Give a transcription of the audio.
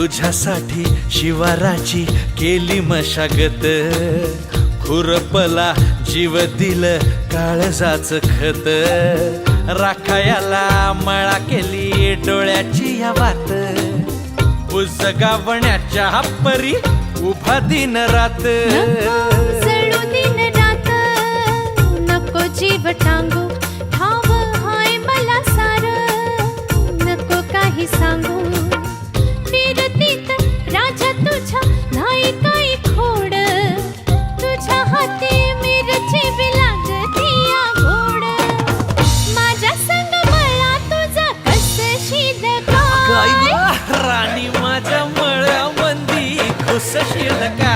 तुझ्यासाठी शिवाराची केली मशागत, खुरपला जीव दिलं काळजाच खत, राखायाला मळा केली डोळ्याची या वात, बुजगावण्याच्या परी उभा दिन रात, जळू दिन रात नको जीव टांगू, ठाव हाय मला सार नको काही सांगू, फिरतीत राजा तुझ्या नाही काही खोड, तुझ्या हाती मिरची बी लागती या गोड, माझ्या संग मला तुझा कस शीद काय राणी माझ्या मळ्यामंदी खुसशील का?